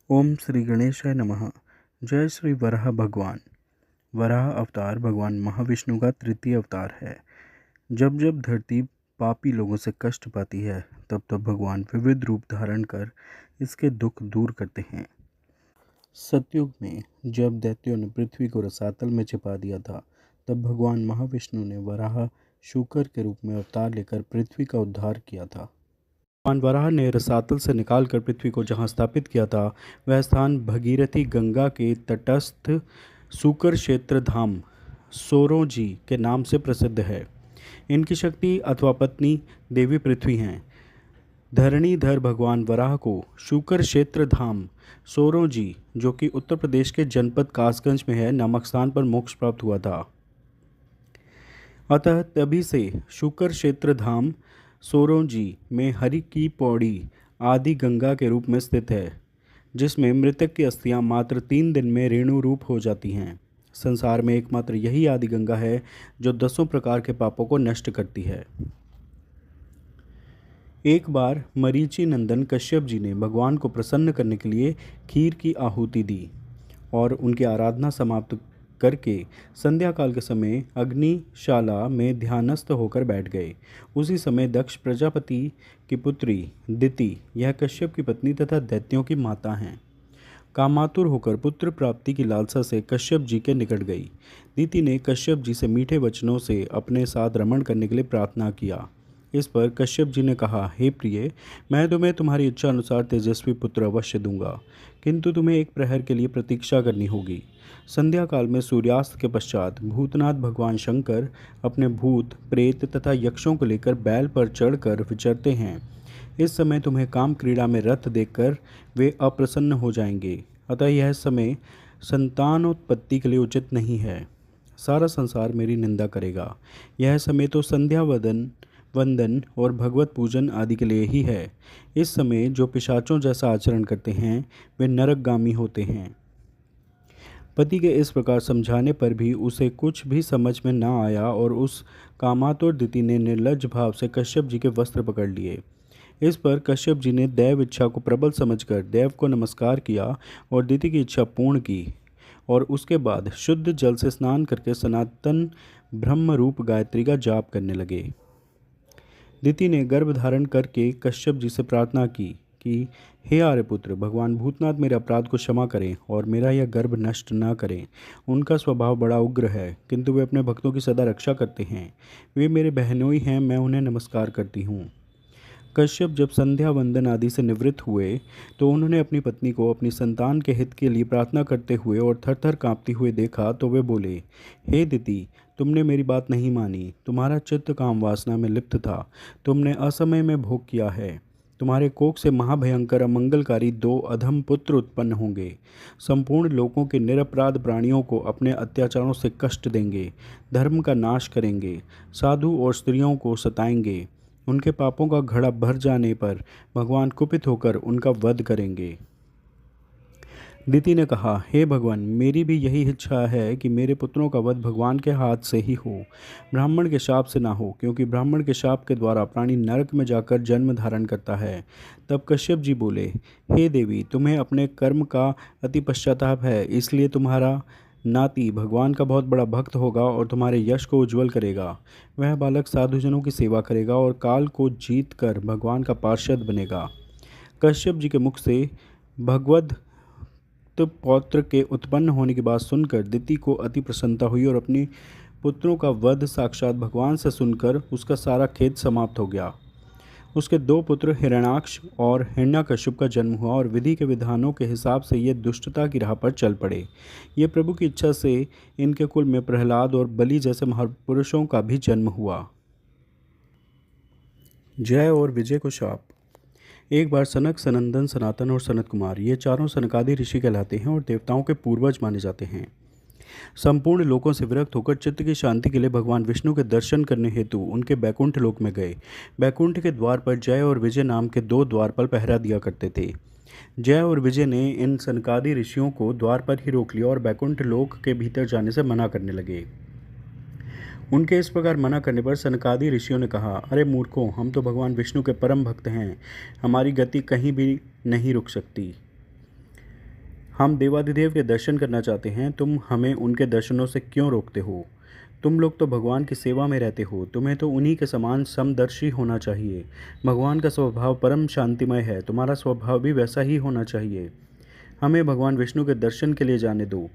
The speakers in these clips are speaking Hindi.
ओम श्री गणेशाय नमः। जय श्री वराह भगवान। वराह अवतार भगवान महाविष्णु का तृतीय अवतार है। जब जब धरती पापी लोगों से कष्ट पाती है, तब तब भगवान विविध रूप धारण कर इसके दुख दूर करते हैं। सतयुग में जब दैत्यों ने पृथ्वी को रसातल में छिपा दिया था, तब भगवान महाविष्णु ने वराह शूकर के रूप में अवतार लेकर पृथ्वी का उद्धार किया था। भगवान वराह ने रसातल से निकालकर पृथ्वी को जहाँ स्थापित किया था, वह स्थान भगीरथी गंगा के तटस्थ सूकर क्षेत्र धाम सोरोजी के नाम से प्रसिद्ध है। इनकी शक्ति अथवा पत्नी देवी पृथ्वी हैं। धरणीधर भगवान वराह को शूकर क्षेत्र धाम सोरोजी, जो कि उत्तर प्रदेश के जनपद कासगंज में है, नामक स्थान पर मोक्ष प्राप्त हुआ था। अतः तभी से शूकर क्षेत्र धाम सोरोजी में हरि की पौड़ी आदि गंगा के रूप में स्थित है, जिसमें मृतक की अस्थियां मात्र 3 दिन में रेणु रूप हो जाती हैं। संसार में एकमात्र यही आदि गंगा है जो 10 प्रकार के पापों को नष्ट करती है। एक बार मरीचि नंदन कश्यप जी ने भगवान को प्रसन्न करने के लिए खीर की आहुति दी और उनकी आराधना समाप्त करके संध्या काल के समय अग्निशाला में ध्यानस्थ होकर बैठ गए। उसी समय दक्ष प्रजापति की पुत्री दिति, यह कश्यप की पत्नी तथा दैत्यों की माता हैं, कामातुर होकर पुत्र प्राप्ति की लालसा से कश्यप जी के निकट गई। दिति ने कश्यप जी से मीठे वचनों से अपने साथ रमण करने के लिए प्रार्थना किया। इस पर कश्यप जी ने कहा, हे प्रिय, मैं तुम्हें तुम्हारी इच्छा अनुसार तेजस्वी पुत्र अवश्य दूंगा, किंतु तुम्हें एक प्रहर के लिए प्रतीक्षा करनी होगी। संध्या काल में सूर्यास्त के पश्चात भूतनाथ भगवान शंकर अपने भूत प्रेत तथा यक्षों को लेकर बैल पर चढ़कर विचरते हैं। इस समय तुम्हें काम क्रीड़ा में रत देखकर वे अप्रसन्न हो जाएंगे, अतः यह समय संतानोत्पत्ति के लिए उचित नहीं है। सारा संसार मेरी निंदा करेगा। यह समय तो संध्या वंदन और भगवत पूजन आदि के लिए ही है। इस समय जो पिशाचों जैसा आचरण करते हैं, वे नरकगामी होते हैं। पति के इस प्रकार समझाने पर भी उसे कुछ भी समझ में न आया और उस कामातुर दिति ने निर्लज्ज भाव से कश्यप जी के वस्त्र पकड़ लिए। इस पर कश्यप जी ने दैव इच्छा को प्रबल समझकर देव को नमस्कार किया और दिति की इच्छा पूर्ण की, और उसके बाद शुद्ध जल से स्नान करके सनातन ब्रह्म रूप गायत्री का जाप करने लगे। दिति ने गर्भ धारण करके कश्यप जी से प्रार्थना की कि हे आर्यपुत्र, भगवान भूतनाथ मेरे अपराध को क्षमा करें और मेरा यह गर्भ नष्ट न करें। उनका स्वभाव बड़ा उग्र है, किंतु वे अपने भक्तों की सदा रक्षा करते हैं। वे मेरे बहनोई हैं, मैं उन्हें नमस्कार करती हूँ। कश्यप जब संध्या वंदन आदि से निवृत्त हुए, तो उन्होंने अपनी पत्नी को अपनी संतान के हित के लिए प्रार्थना करते हुए और थर थर काँपती हुए देखा, तो वे बोले, हे दिति, तुमने मेरी बात नहीं मानी। तुम्हारा चित्त काम वासना में लिप्त था। तुमने असमय में भोग किया है। तुम्हारे कोख से महाभयंकर अमंगलकारी 2 अधम पुत्र उत्पन्न होंगे। संपूर्ण लोगों के निरपराध प्राणियों को अपने अत्याचारों से कष्ट देंगे, धर्म का नाश करेंगे, साधु और स्त्रियों को सताएंगे। उनके पापों का घड़ा भर जाने पर भगवान कुपित होकर उनका वध करेंगे। दिति ने कहा, हे भगवान, मेरी भी यही इच्छा है कि मेरे पुत्रों का वध भगवान के हाथ से ही हो, ब्राह्मण के शाप से ना हो, क्योंकि ब्राह्मण के शाप के द्वारा प्राणी नरक में जाकर जन्म धारण करता है। तब कश्यप जी बोले, हे देवी, तुम्हें अपने कर्म का अति पश्चाताप है, इसलिए तुम्हारा नाती भगवान का बहुत बड़ा भक्त होगा और तुम्हारे यश को उज्जवल करेगा। वह बालक साधुजनों की सेवा करेगा और काल को जीत कर भगवान का पार्षद बनेगा। कश्यप जी के मुख से भगवद पौत्र के उत्पन्न होने की बात सुनकर दिति को अति प्रसन्नता हुई और अपने पुत्रों का वध साक्षात भगवान से सुनकर उसका सारा खेद समाप्त हो गया। उसके 2 पुत्र हिरण्याक्ष और हिरण्यकश्यप का जन्म हुआ और विधि के विधानों के हिसाब से ये दुष्टता की राह पर चल पड़े। ये प्रभु की इच्छा से इनके कुल में प्रहलाद और बलि जैसे महापुरुषों का भी जन्म हुआ। जय और विजय को शाप। एक बार सनक, सनंदन, सनातन और सनत कुमार, ये चारों सनकादि ऋषि कहलाते हैं और देवताओं के पूर्वज माने जाते हैं। संपूर्ण लोकों से विरक्त होकर चित्त की शांति के लिए भगवान विष्णु के दर्शन करने हेतु उनके बैकुंठ लोक में गए। बैकुंठ के द्वार पर जय और विजय नाम के 2 द्वारपाल पहरा दिया करते थे। जय और विजय ने इन सनकादि ऋषियों को द्वार पर ही रोक लिया और बैकुंठ लोक के भीतर जाने से मना करने लगे। उनके इस प्रकार मना करने पर सनकादि ऋषियों ने कहा, अरे मूर्खों, हम तो भगवान विष्णु के परम भक्त हैं, हमारी गति कहीं भी नहीं रुक सकती। हम देवाधिदेव के दर्शन करना चाहते हैं, तुम हमें उनके दर्शनों से क्यों रोकते हो? तुम लोग तो भगवान की सेवा में रहते हो, तुम्हें तो उन्हीं के समान समदर्शी होना चाहिए। भगवान का स्वभाव परम शांतिमय है, तुम्हारा स्वभाव भी वैसा ही होना चाहिए। हमें भगवान विष्णु के दर्शन के लिए जाने दो।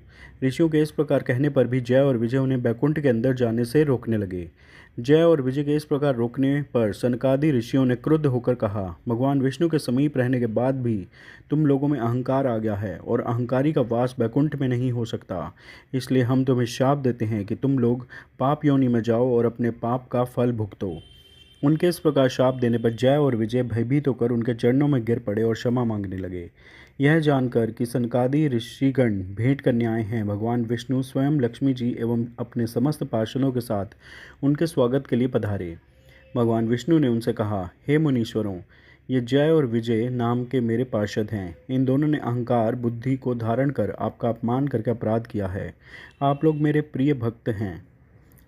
ऋषियों के इस प्रकार कहने पर भी जय और विजय उन्हें बैकुंठ के अंदर जाने से रोकने लगे। जय और विजय के इस प्रकार रोकने पर सनकादि ऋषियों ने क्रुद्ध होकर कहा, भगवान विष्णु के समीप रहने के बाद भी तुम लोगों में अहंकार आ गया है और अहंकारी का वास बैकुंठ में नहीं हो सकता। इसलिए हम तुम्हें शाप देते हैं कि तुम लोग पाप योनि में जाओ और अपने पाप का फल भुगतो। उनके इस प्रकार शाप देने पर जय और विजय भयभीत होकर उनके चरणों में गिर पड़े और क्षमा मांगने लगे। यह जानकर कि सनकादि ऋषिगण भेंट करने आए हैं, भगवान विष्णु स्वयं लक्ष्मी जी एवं अपने समस्त पार्षदों के साथ उनके स्वागत के लिए पधारे। भगवान विष्णु ने उनसे कहा, हे मुनीश्वरों, ये जय और विजय नाम के मेरे पार्षद हैं। इन दोनों ने अहंकार बुद्धि को धारण कर आपका अपमान करके अपराध किया है। आप लोग मेरे प्रिय भक्त हैं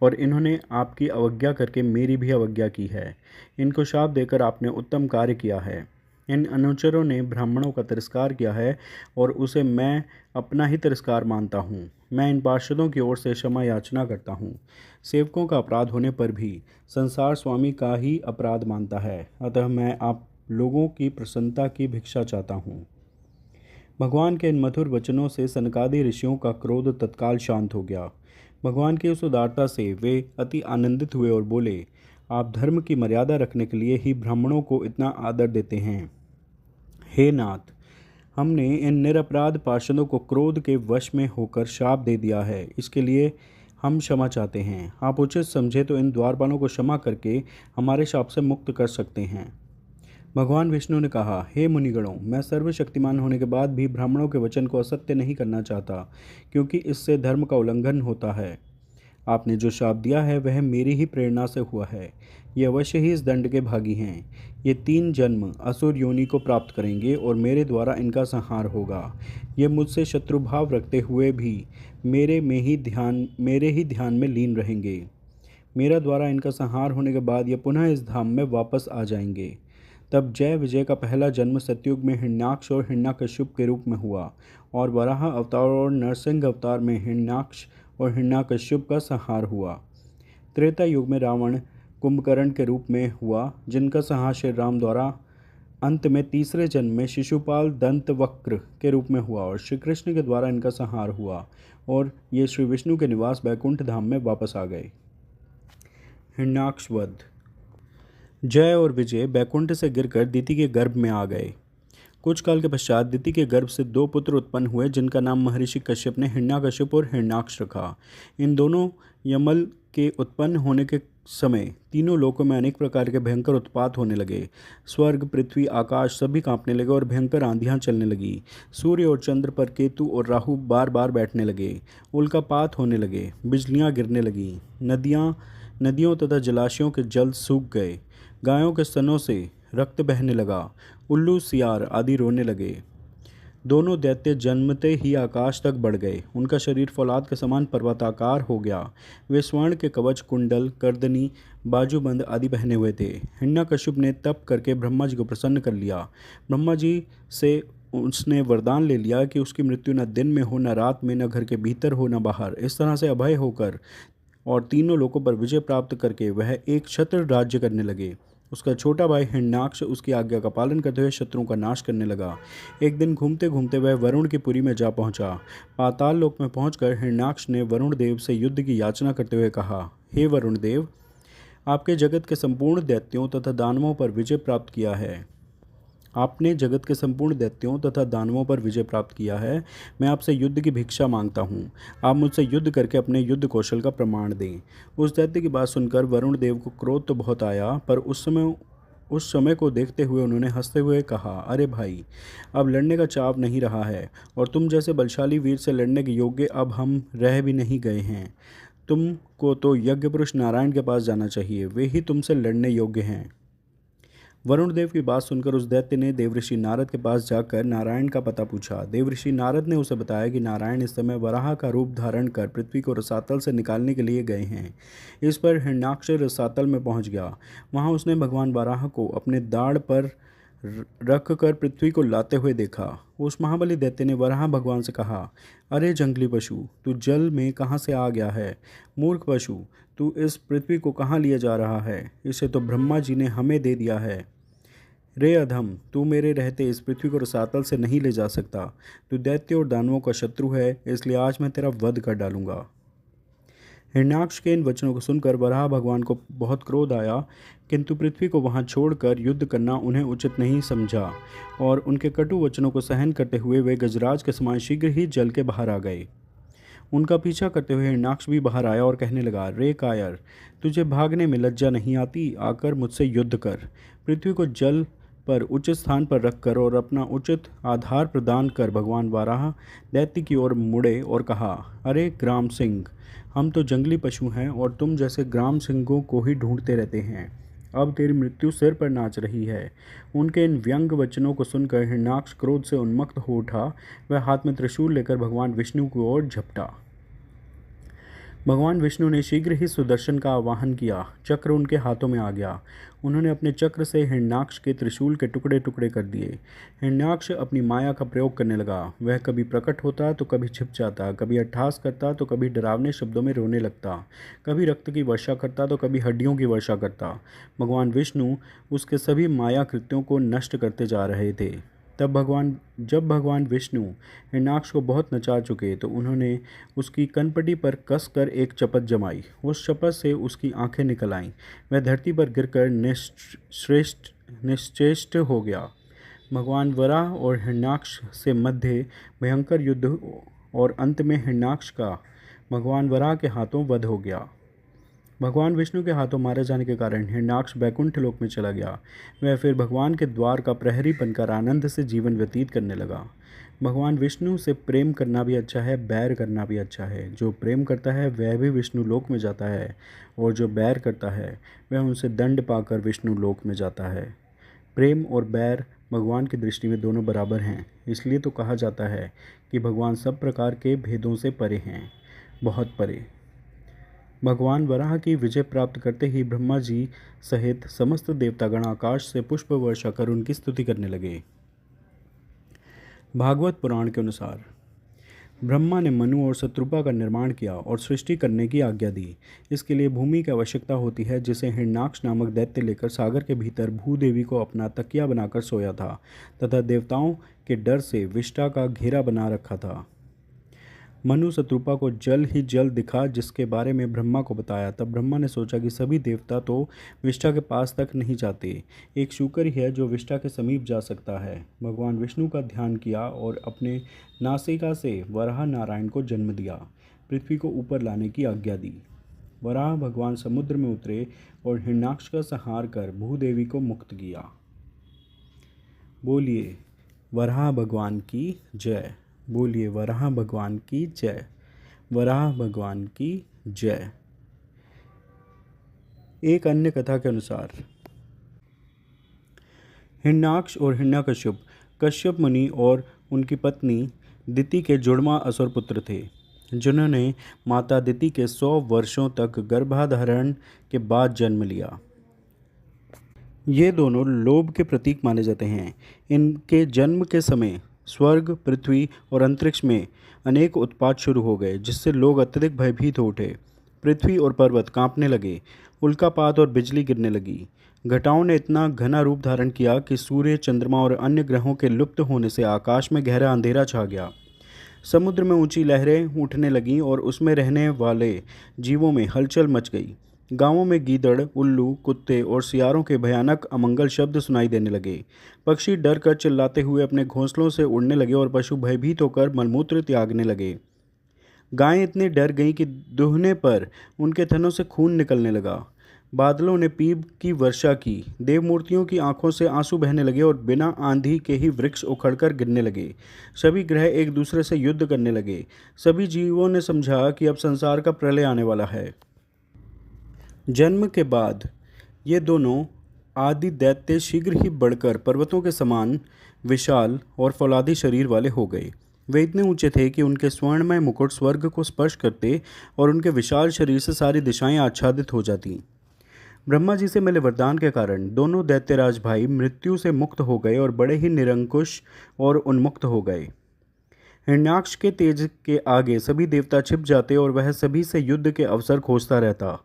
और इन्होंने आपकी अवज्ञा करके मेरी भी अवज्ञा की है। इनको शाप देकर आपने उत्तम कार्य किया है। इन अनुचरों ने ब्राह्मणों का तिरस्कार किया है और उसे मैं अपना ही तिरस्कार मानता हूँ। मैं इन पार्षदों की ओर से क्षमा याचना करता हूँ। सेवकों का अपराध होने पर भी संसार स्वामी का ही अपराध मानता है, अतः मैं आप लोगों की प्रसन्नता की भिक्षा चाहता हूँ। भगवान के इन मधुर वचनों से सनकादि ऋषियों का क्रोध तत्काल शांत हो गया। भगवान की उस उदारता से वे अति आनंदित हुए और बोले, आप धर्म की मर्यादा रखने के लिए ही ब्राह्मणों को इतना आदर देते हैं। हे नाथ, हमने इन निरपराध पार्षदों को क्रोध के वश में होकर शाप दे दिया है, इसके लिए हम क्षमा चाहते हैं। आप उचित समझे तो इन द्वारपालों को क्षमा करके हमारे शाप से मुक्त कर सकते हैं। भगवान विष्णु ने कहा, हे मुनिगणों, मैं सर्वशक्तिमान होने के बाद भी ब्राह्मणों के वचन को असत्य नहीं करना चाहता, क्योंकि इससे धर्म का उल्लंघन होता है। आपने जो शाप दिया है वह मेरी ही प्रेरणा से हुआ है। ये अवश्य ही इस दंड के भागी हैं। ये 3 जन्म असुर योनि को प्राप्त करेंगे और मेरे द्वारा इनका संहार होगा। ये मुझसे शत्रुभाव रखते हुए भी मेरे ही ध्यान में लीन रहेंगे। मेरा द्वारा इनका संहार होने के बाद ये पुनः इस धाम में वापस आ जाएंगे। तब जय विजय का पहला जन्म सतयुग में हिरण्याक्ष और हिरण्यकश्यप के रूप में हुआ और वराह अवतार और नरसिंह अवतार में हिरण्याक्ष और हिरण्यकश्यप का संहार हुआ। त्रेता युग में रावण कुंभकर्ण के रूप में हुआ, जिनका संहार श्री राम द्वारा अंत में तीसरे जन्म में शिशुपाल दंतवक्र के रूप में हुआ और श्री कृष्ण के द्वारा इनका संहार हुआ और ये श्री विष्णु के निवास बैकुंठ धाम में वापस आ गए। हिरण्याक्ष वध। जय और विजय बैकुंठ से गिरकर दिति के गर्भ में आ गए। कुछ काल के पश्चात दिति के गर्भ से 2 पुत्र उत्पन्न हुए, जिनका नाम महर्षि कश्यप ने हिरण्याकश्यप और हिरण्याक्ष रखा। इन दोनों यमल के उत्पन्न होने के समय तीनों लोकों में अनेक प्रकार के भयंकर उत्पात होने लगे। स्वर्ग, पृथ्वी, आकाश सभी कांपने लगे और भयंकर आंधियां चलने लगी। सूर्य और चंद्र पर केतु और राहु बार बार बैठने लगे। उल्कापात होने लगे, बिजलियां गिरने लगीं, नदियों तथा जलाशयों के जल सूख गए, गायों के स्तनों से रक्त बहने लगा, उल्लू सियार आदि रोने लगे। दोनों दैत्य जन्मते ही आकाश तक बढ़ गए। उनका शरीर फौलाद के समान पर्वताकार हो गया। वे स्वर्ण के कवच, कुंडल, करदनी, बाजूबंद आदि पहने हुए थे। हिरण्याकश्यप ने तप करके ब्रह्मा जी को प्रसन्न कर लिया। ब्रह्मा जी से उसने वरदान ले लिया कि उसकी मृत्यु न दिन में हो, न रात में, न घर के भीतर हो, न बाहर। इस तरह से अभय होकर और तीनों लोकों पर विजय प्राप्त करके वह एक छत्र राज्य करने लगे। उसका छोटा भाई हिरण्याक्ष उसकी आज्ञा का पालन करते हुए शत्रुओं का नाश करने लगा। एक दिन घूमते घूमते वह वरुण की पुरी में जा पहुंचा। पाताल लोक में पहुंचकर हिरण्याक्ष ने वरुण देव से युद्ध की याचना करते हुए कहा, हे वरुण देव, आपके जगत के संपूर्ण दैत्यों तथा दानवों पर विजय प्राप्त किया है। आपने जगत के संपूर्ण दैत्यों तथा दानवों पर विजय प्राप्त किया है। मैं आपसे युद्ध की भिक्षा मांगता हूँ। आप मुझसे युद्ध करके अपने युद्ध कौशल का प्रमाण दें। उस दैत्य की बात सुनकर वरुण देव को क्रोध तो बहुत आया, पर उस समय को देखते हुए उन्होंने हंसते हुए कहा, अरे भाई, अब लड़ने का चाव नहीं रहा है और तुम जैसे बलशाली वीर से लड़ने के योग्य अब हम रह भी नहीं गए हैं। तुमको तो यज्ञ पुरुष नारायण के पास जाना चाहिए, वे ही तुमसे लड़ने योग्य हैं। वरुण देव की बात सुनकर उस दैत्य ने देवऋषि नारद के पास जाकर नारायण का पता पूछा। देवऋषि नारद ने उसे बताया कि नारायण इस समय वराह का रूप धारण कर पृथ्वी को रसातल से निकालने के लिए गए हैं। इस पर हिरण्याक्ष रसातल में पहुंच गया। वहां उसने भगवान वराह को अपने दाढ़ पर रख कर पृथ्वी को लाते हुए देखा। उस महाबली दैत्य ने वराह भगवान से कहा, अरे जंगली पशु, तू जल में कहाँ से आ गया है? मूर्ख पशु, तू इस पृथ्वी को कहाँ लिए जा रहा है? इसे तो ब्रह्मा जी ने हमें दे दिया है। रे अधम, तू मेरे रहते इस पृथ्वी को रसातल से नहीं ले जा सकता। तू दैत्य और दानवों का शत्रु है, इसलिए आज मैं तेरा वध कर डालूंगा। हिरण्याक्ष के इन वचनों को सुनकर वराह भगवान को बहुत क्रोध आया, किंतु पृथ्वी को वहां छोड़कर युद्ध करना उन्हें उचित नहीं समझा और उनके कटु वचनों को सहन करते हुए वे गजराज के समान शीघ्र ही जल के बाहर आ गए। उनका पीछा करते हुए हिरण्याक्ष भी बाहर आया और कहने लगा, रे कायर, तुझे भागने में लज्जा नहीं आती? आकर मुझसे युद्ध कर। पृथ्वी को जल पर उचित स्थान पर रखकर और अपना उचित आधार प्रदान कर भगवान वाराह दैत्य की ओर मुड़े और कहा, अरे ग्राम सिंह, हम तो जंगली पशु हैं और तुम जैसे ग्राम सिंहों को ही ढूंढते रहते हैं। अब तेरी मृत्यु सिर पर नाच रही है। उनके इन व्यंग वचनों को सुनकर हिरण्याक्ष क्रोध से उन्मत्त हो उठा। वह हाथ में त्रिशूल लेकर भगवान विष्णु की ओर झपटा। भगवान विष्णु ने शीघ्र ही सुदर्शन का आवाहन किया। चक्र उनके हाथों में आ गया। उन्होंने अपने चक्र से हिरण्याक्ष के त्रिशूल के टुकड़े टुकड़े कर दिए। हिरण्याक्ष अपनी माया का प्रयोग करने लगा। वह कभी प्रकट होता तो कभी छिप जाता, कभी अट्टहास करता तो कभी डरावने शब्दों में रोने लगता, कभी रक्त की वर्षा करता तो कभी हड्डियों की वर्षा करता। भगवान विष्णु उसके सभी माया कृत्यों को नष्ट करते जा रहे थे। जब भगवान विष्णु हिरण्याक्ष को बहुत नचा चुके तो उन्होंने उसकी कनपटी पर कसकर एक चपत जमाई। उस चपत से उसकी आंखें निकल आईं। वह धरती पर गिरकर निश्चेष्ट हो गया। भगवान वराह और हिरण्याक्ष से मध्य भयंकर युद्ध और अंत में हिरण्याक्ष का भगवान वराह के हाथों वध हो गया। भगवान विष्णु के हाथों मारे जाने के कारण हिरण्याक्ष बैकुंठ लोक में चला गया। वह फिर भगवान के द्वार का प्रहरी बनकर आनंद से जीवन व्यतीत करने लगा। भगवान विष्णु से प्रेम करना भी अच्छा है, बैर करना भी अच्छा है। जो प्रेम करता है वह भी विष्णु लोक में जाता है और जो बैर करता है वह उनसे दंड पाकर विष्णु लोक में जाता है। प्रेम और बैर भगवान की दृष्टि में दोनों बराबर हैं। इसलिए तो कहा जाता है कि भगवान सब प्रकार के भेदों से परे हैं, बहुत परे। भगवान वराह की विजय प्राप्त करते ही ब्रह्मा जी सहित समस्त देवतागण आकाश से पुष्प वर्षा कर उनकी स्तुति करने लगे। भागवत पुराण के अनुसार ब्रह्मा ने मनु और शत्रुपा का निर्माण किया और सृष्टि करने की आज्ञा दी। इसके लिए भूमि की आवश्यकता होती है, जिसे हिरण्याक्ष नामक दैत्य लेकर सागर के भीतर भूदेवी को अपना तकिया बनाकर सोया था तथा देवताओं के डर से विष्टा का घेरा बना रखा था। मनु शत्रुपा को जल ही जल दिखा, जिसके बारे में ब्रह्मा को बताया। तब ब्रह्मा ने सोचा कि सभी देवता तो विष्टा के पास तक नहीं जाते, एक शूकर ही है जो विष्टा के समीप जा सकता है। भगवान विष्णु का ध्यान किया और अपने नासिका से वराह नारायण को जन्म दिया, पृथ्वी को ऊपर लाने की आज्ञा दी। वराह भगवान समुद्र में उतरे और हिरण्याक्ष का संहार कर भूदेवी को मुक्त किया। बोलिए वराह भगवान की जय। बोलिए वराह भगवान की जय। वराह भगवान की जय। एक अन्य कथा के अनुसार हिरण्याक्ष और हिरण्यकश्यप कश्यप मुनि और उनकी पत्नी दिति के जुड़वा असुर पुत्र थे, जिन्होंने माता दिति के 100 वर्षों तक गर्भाधारण के बाद जन्म लिया। ये दोनों लोभ के प्रतीक माने जाते हैं। इनके जन्म के समय स्वर्ग, पृथ्वी और अंतरिक्ष में अनेक उत्पात शुरू हो गए, जिससे लोग अत्यधिक भयभीत हो उठे। पृथ्वी और पर्वत कांपने लगे, उल्कापात और बिजली गिरने लगी। घटाओं ने इतना घना रूप धारण किया कि सूर्य, चंद्रमा और अन्य ग्रहों के लुप्त होने से आकाश में गहरा अंधेरा छा गया। समुद्र में ऊंची लहरें उठने लगीं और उसमें रहने वाले जीवों में हलचल मच गई। गांवों में गीदड़, उल्लू, कुत्ते और सियारों के भयानक अमंगल शब्द सुनाई देने लगे। पक्षी डर कर चिल्लाते हुए अपने घोंसलों से उड़ने लगे और पशु भयभीत होकर मलमूत्र त्यागने लगे। गायें इतनी डर गईं कि दूहने पर उनके थनों से खून निकलने लगा। बादलों ने पीप की वर्षा की। देवमूर्तियों की आंखों से आंसू बहने लगे और बिना आंधी के ही वृक्ष उखड़कर गिरने लगे। सभी ग्रह एक दूसरे से युद्ध करने लगे। सभी जीवों ने समझा कि अब संसार का प्रलय आने वाला है। जन्म के बाद ये दोनों आदि दैत्य शीघ्र ही बढ़कर पर्वतों के समान विशाल और फौलादी शरीर वाले हो गए। वे इतने ऊंचे थे कि उनके स्वर्णमय मुकुट स्वर्ग को स्पर्श करते और उनके विशाल शरीर से सारी दिशाएं आच्छादित हो जाती। ब्रह्मा जी से मिले वरदान के कारण दोनों दैत्यराज भाई मृत्यु से मुक्त हो गए और बड़े ही निरंकुश और उन्मुक्त हो गए। हिरण्याक्ष के तेज के आगे सभी देवता छिप जाते और वह सभी से युद्ध के अवसर खोजता रहता।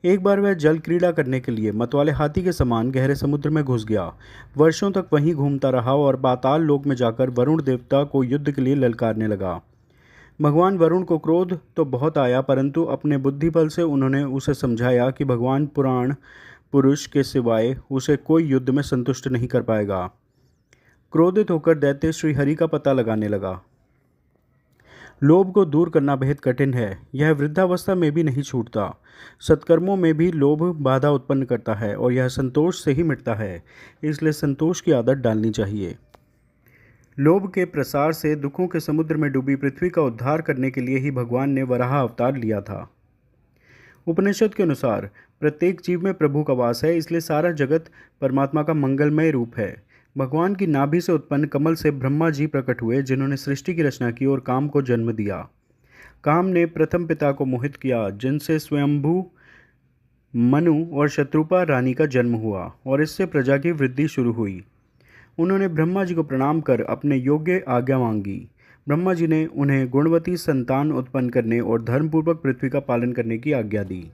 एक बार वह जल क्रीड़ा करने के लिए मतवाले हाथी के समान गहरे समुद्र में घुस गया। वर्षों तक वहीं घूमता रहा और पाताल लोक में जाकर वरुण देवता को युद्ध के लिए ललकारने लगा। भगवान वरुण को क्रोध तो बहुत आया, परंतु अपने बुद्धि बल से उन्होंने उसे समझाया कि भगवान पुराण पुरुष के सिवाय उसे कोई युद्ध में संतुष्ट नहीं कर पाएगा। क्रोधित होकर दैत्य श्रीहरि का पता लगाने लगा। लोभ को दूर करना बेहद कठिन है। यह वृद्धावस्था में भी नहीं छूटता। सत्कर्मों में भी लोभ बाधा उत्पन्न करता है और यह संतोष से ही मिटता है, इसलिए संतोष की आदत डालनी चाहिए। लोभ के प्रसार से दुखों के समुद्र में डूबी पृथ्वी का उद्धार करने के लिए ही भगवान ने वराह अवतार लिया था। उपनिषद के अनुसार प्रत्येक जीव में प्रभु का वास है, इसलिए सारा जगत परमात्मा का मंगलमय रूप है। भगवान की नाभि से उत्पन्न कमल से ब्रह्मा जी प्रकट हुए, जिन्होंने सृष्टि की रचना की और काम को जन्म दिया। काम ने प्रथम पिता को मोहित किया, जिनसे स्वयंभू मनु और शत्रुपा रानी का जन्म हुआ और इससे प्रजा की वृद्धि शुरू हुई। उन्होंने ब्रह्मा जी को प्रणाम कर अपने योग्य आज्ञा मांगी। ब्रह्मा जी ने उन्हें गुणवती संतान उत्पन्न करने और धर्मपूर्वक पृथ्वी का पालन करने की आज्ञा दी।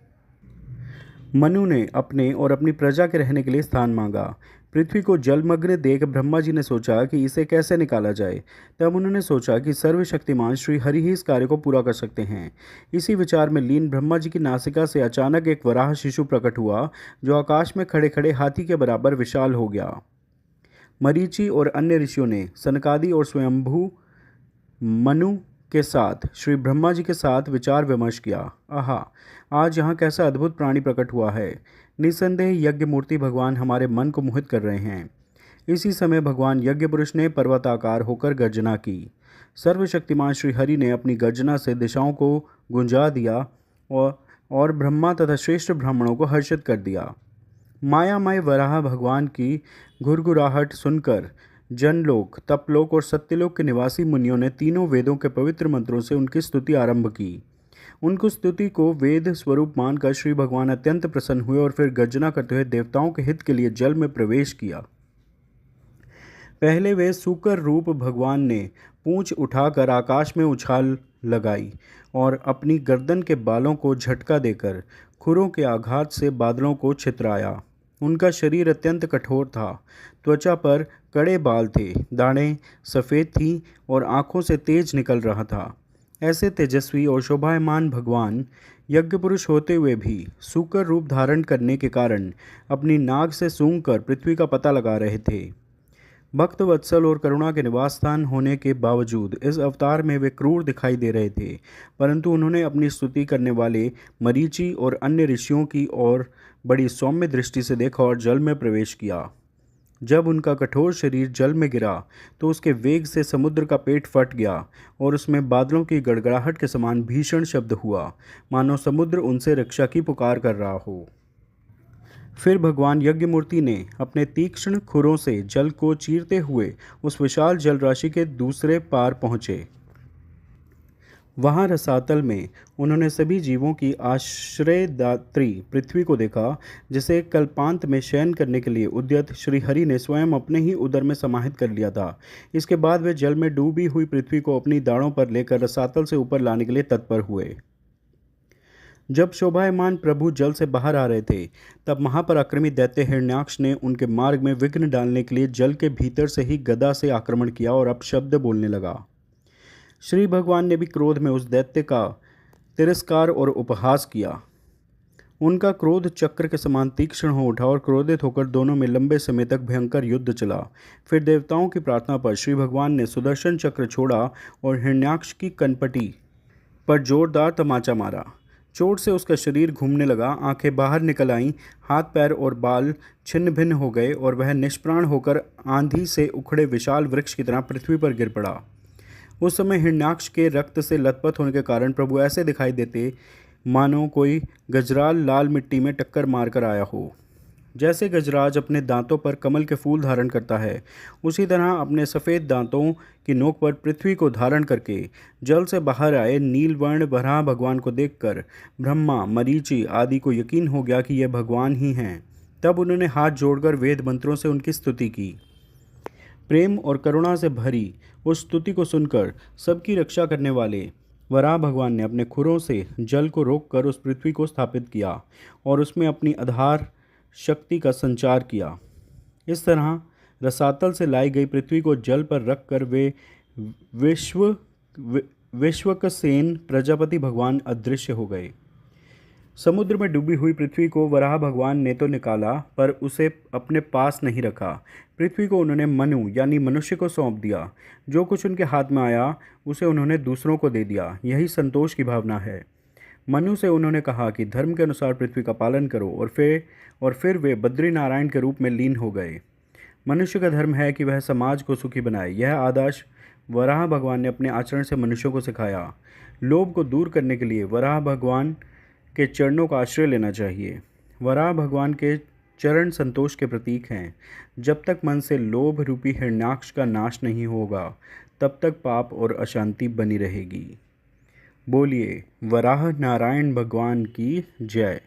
मनु ने अपने और अपनी प्रजा के रहने के लिए स्थान मांगा। पृथ्वी को जलमग्न देख ब्रह्मा जी ने सोचा कि इसे कैसे निकाला जाए। तब उन्होंने सोचा कि सर्वशक्तिमान श्री हरि ही इस कार्य को पूरा कर सकते हैं। इसी विचार में लीन ब्रह्मा जी की नासिका से अचानक एक वराह शिशु प्रकट हुआ, जो आकाश में खड़े खड़े हाथी के बराबर विशाल हो गया। मरीचि और अन्य ऋषियों ने सनकादि और स्वयंभू मनु के साथ श्री ब्रह्मा जी के साथ विचार विमर्श किया। आहा, आज यहाँ कैसा अद्भुत प्राणी प्रकट हुआ है। निसंदेह यज्ञ मूर्ति भगवान हमारे मन को मोहित कर रहे हैं। इसी समय भगवान यज्ञ पुरुष ने पर्वताकार होकर गर्जना की। सर्वशक्तिमान श्री हरि ने अपनी गर्जना से दिशाओं को गुंजा दिया और ब्रह्मा तथा श्रेष्ठ ब्राह्मणों को हर्षित कर दिया। मायामय वराह भगवान की घुरघुराहट सुनकर जनलोक, तपलोक और सत्यलोक के निवासी मुनियों ने तीनों वेदों के पवित्र मंत्रों से उनकी स्तुति आरंभ की। उनको स्तुति को वेद स्वरूप मानकर श्री भगवान अत्यंत प्रसन्न हुए और फिर गर्जना करते हुए देवताओं के हित के लिए जल में प्रवेश किया। पहले वे सूकर रूप भगवान ने पूंछ उठाकर आकाश में उछाल लगाई और अपनी गर्दन के बालों को झटका देकर खुरों के आघात से बादलों को छितराया। उनका शरीर अत्यंत कठोर था। त्वचा पर कड़े बाल थे, दाढ़ें सफ़ेद थीं और आँखों से तेज निकल रहा था। ऐसे तेजस्वी और शोभायमान भगवान यज्ञ पुरुष होते हुए भी सूकर रूप धारण करने के कारण अपनी नाग से सूंघकर पृथ्वी का पता लगा रहे थे। भक्त वत्सल और करुणा के निवास स्थान होने के बावजूद इस अवतार में वे क्रूर दिखाई दे रहे थे, परंतु उन्होंने अपनी स्तुति करने वाले मरीचि और अन्य ऋषियों की ओर बड़ी सौम्य दृष्टि से देखा और जल में प्रवेश किया। जब उनका कठोर शरीर जल में गिरा तो उसके वेग से समुद्र का पेट फट गया और उसमें बादलों की गड़गड़ाहट के समान भीषण शब्द हुआ, मानो समुद्र उनसे रक्षा की पुकार कर रहा हो। फिर भगवान यज्ञमूर्ति ने अपने तीक्ष्ण खुरों से जल को चीरते हुए उस विशाल जल राशि के दूसरे पार पहुँचे। वहाँ रसातल में उन्होंने सभी जीवों की आश्रयदात्री पृथ्वी को देखा, जिसे कल्पांत में शयन करने के लिए उद्यत श्री हरि ने स्वयं अपने ही उदर में समाहित कर लिया था। इसके बाद वे जल में डूबी हुई पृथ्वी को अपनी दाढ़ों पर लेकर रसातल से ऊपर लाने के लिए तत्पर हुए। जब शोभायमान प्रभु जल से बाहर आ रहे थे, तब महापराक्रमी दैत्य हिरण्याक्ष ने उनके मार्ग में विघ्न डालने के लिए जल के भीतर से ही गदा से आक्रमण किया और अपशब्द बोलने लगा। श्री भगवान ने भी क्रोध में उस दैत्य का तिरस्कार और उपहास किया। उनका क्रोध चक्र के समान तीक्ष्ण हो उठा और क्रोधित होकर दोनों में लंबे समय तक भयंकर युद्ध चला। फिर देवताओं की प्रार्थना पर श्री भगवान ने सुदर्शन चक्र छोड़ा और हिरण्याक्ष की कनपटी पर जोरदार तमाचा मारा। चोट से उसका शरीर घूमने लगा, आंखें बाहर निकल आईं, हाथ पैर और बाल छिन्न भिन्न हो गए और वह निष्प्राण होकर आंधी से उखड़े विशाल वृक्ष की तरह पृथ्वी पर गिर पड़ा। उस समय हिरण्याक्ष के रक्त से लथपथ होने के कारण प्रभु ऐसे दिखाई देते मानो कोई गजराल लाल मिट्टी में टक्कर मारकर आया हो। जैसे गजराज अपने दांतों पर कमल के फूल धारण करता है, उसी तरह अपने सफ़ेद दांतों की नोक पर पृथ्वी को धारण करके जल से बाहर आए नीलवर्ण वराह भगवान को देखकर ब्रह्मा, मरीचि आदि को यकीन हो गया कि यह भगवान ही हैं। तब उन्होंने हाथ जोड़कर वेद मंत्रों से उनकी स्तुति की। प्रेम और करुणा से भरी उस स्तुति को सुनकर सबकी रक्षा करने वाले वराह भगवान ने अपने खुरों से जल को रोककर उस पृथ्वी को स्थापित किया और उसमें अपनी आधार शक्ति का संचार किया। इस तरह रसातल से लाई गई पृथ्वी को जल पर रखकर वे विश्व विश्वकसेन प्रजापति भगवान अदृश्य हो गए। समुद्र में डूबी हुई पृथ्वी को वराह भगवान ने तो निकाला, पर उसे अपने पास नहीं रखा। पृथ्वी को उन्होंने मनु यानी मनुष्य को सौंप दिया। जो कुछ उनके हाथ में आया उसे उन्होंने दूसरों को दे दिया। यही संतोष की भावना है। मनु से उन्होंने कहा कि धर्म के अनुसार पृथ्वी का पालन करो, और फिर वे बद्रीनारायण के रूप में लीन हो गए। मनुष्य का धर्म है कि वह समाज को सुखी बनाए। यह आदर्श वराह भगवान ने अपने आचरण से मनुष्यों को सिखाया। लोभ को दूर करने के लिए वराह भगवान के चरणों का आश्रय लेना चाहिए। वराह भगवान के चरण संतोष के प्रतीक हैं। जब तक मन से लोभ रूपी हिरण्याक्ष का नाश नहीं होगा, तब तक पाप और अशांति बनी रहेगी। बोलिए वराह नारायण भगवान की जय।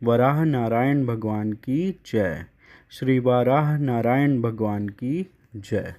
वराह नारायण भगवान की जय। श्री वराह नारायण भगवान की जय।